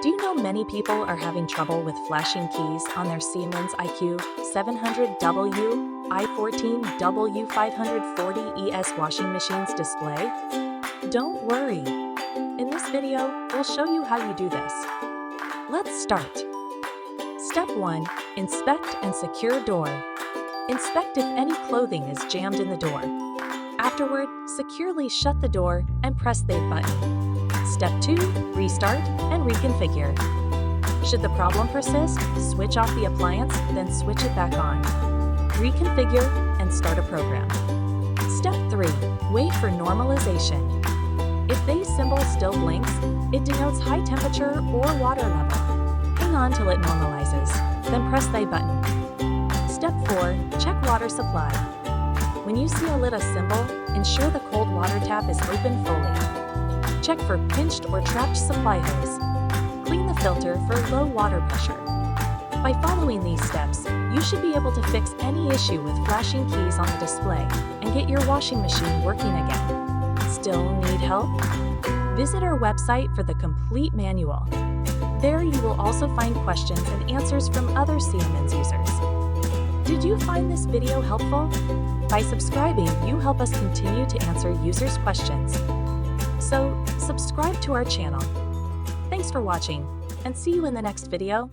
Do you know many people are having trouble with flashing keys on their Siemens iQ700 WI14W540ES washing machine's display? Don't worry. In this video, we'll show you how you do this. Let's start. Step 1. Inspect and secure door. Inspect if any clothing is jammed in the door. Afterward, securely shut the door and press the button. Step 2. Restart and reconfigure. Should the problem persist, switch off the appliance, then switch it back on. Reconfigure and start a program. Step 3. Wait for normalization. If the symbol still blinks, it denotes high temperature or water level. Hang on till it normalizes, then press the button. Step 4. Check water supply. When you see a lit symbol, ensure the cold water tap is open fully. Check for pinched or trapped supply hose. Clean the filter for low water pressure. By following these steps, you should be able to fix any issue with flashing keys on the display and get your washing machine working again. Still need help? Visit our website for the complete manual. There you will also find questions and answers from other Siemens users. Did you find this video helpful? By subscribing, you help us continue to answer users' questions. So, subscribe to our channel. Thanks for watching, and see you in the next video.